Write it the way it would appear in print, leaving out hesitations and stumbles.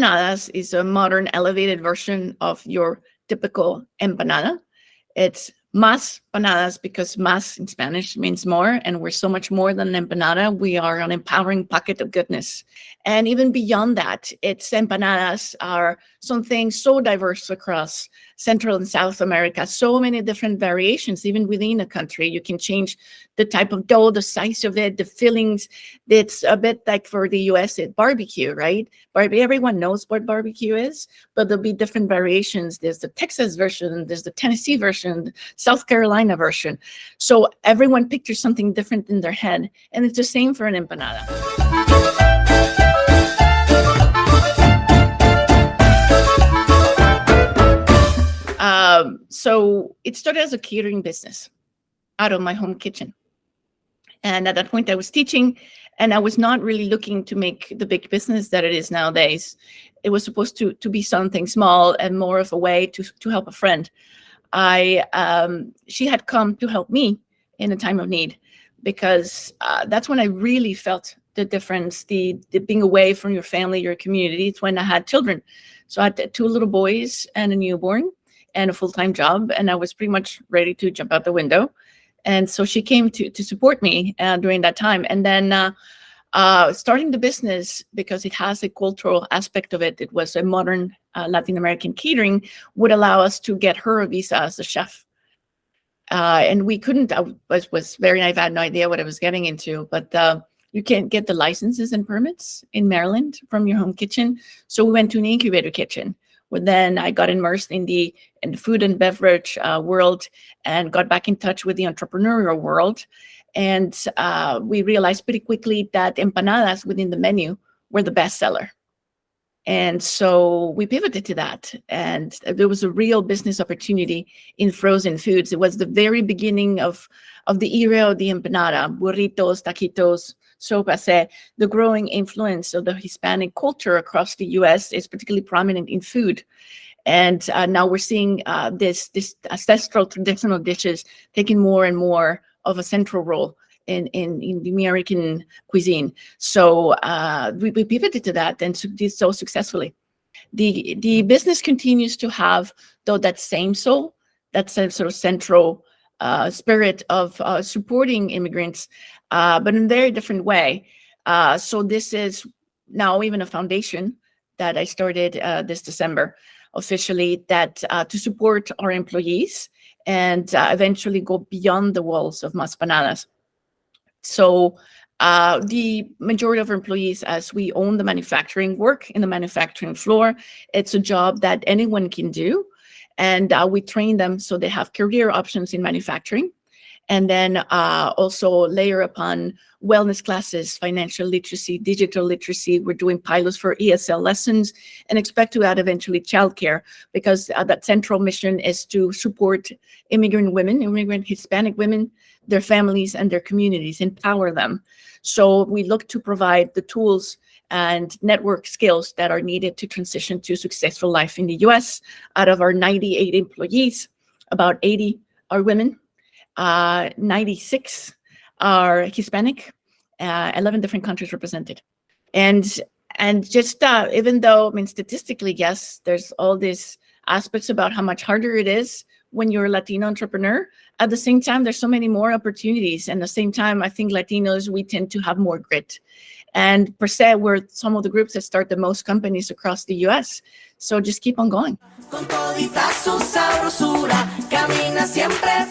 MasPanadas is a modern elevated version of your typical empanada. It's MasPanadas because mas in Spanish means more, and we're so much more than an empanada. We are an empowering pocket of goodness. And even beyond that, its empanadas are something so diverse across Central and South America, so many different variations, even within a country. You can change the type of dough, the size of it, the fillings. It's a bit like for the US, it's barbecue, right? Everyone knows what barbecue is, but there'll be different variations. There's the Texas version, there's the Tennessee version, South Carolina version. So everyone pictures something different in their head, and it's the same for an empanada. So it started as a catering business out of my home kitchen. And at that point I was teaching, and I was not really looking to make the big business that it is nowadays. It was supposed to be something small and more of a way to help a friend. She had come to help me in a time of need, because that's when I really felt the difference, the being away from your family, your community. It's when I had children. So I had 2 little boys and a newborn and a full-time job, and I was pretty much ready to jump out the window. And so she came to support me during that time. And then starting the business, because it has a cultural aspect of it, it was a modern Latin American catering, would allow us to get her a visa as a chef. And we couldn't, I was very naive, I had no idea what I was getting into, but you can't get the licenses and permits in Maryland from your home kitchen. So we went to an incubator kitchen, where then I got immersed in the food and beverage world, and got back in touch with the entrepreneurial world. And we realized pretty quickly that empanadas within the menu were the best seller. And so we pivoted to that. And there was a real business opportunity in frozen foods. It was the very beginning of the era of the empanada, burritos, taquitos, sopas. The growing influence of the Hispanic culture across the US is particularly prominent in food. And now we're seeing this ancestral traditional dishes taking more and more of a central role in the American cuisine. So we pivoted to that, and did so successfully. The business continues to have, though, that same soul, that same sort of central spirit of supporting immigrants, but in a very different way. So this is now even a foundation that I started this December officially, that to support our employees and eventually go beyond the walls of MasPanadas. So the majority of our employees, as we own the manufacturing, work in the manufacturing floor. It's a job that anyone can do. And we train them so they have career options in manufacturing. And then also layer upon wellness classes, financial literacy, digital literacy. We're doing pilots for ESL lessons, and expect to add eventually childcare, because that central mission is to support immigrant women, immigrant Hispanic women, their families and their communities, empower them. So we look to provide the tools and network skills that are needed to transition to a successful life in the US. Out of our 98 employees, about 80 are women. 96 are Hispanic, 11 different countries represented. And just even though, I mean, statistically, yes, there's all these aspects about how much harder it is when you're a Latino entrepreneur. At the same time, there's so many more opportunities. And at the same time, I think Latinos, we tend to have more grit. And per se, we're some of the groups that start the most companies across the US. So just keep on going. Con todita su sabrosura, camina siempre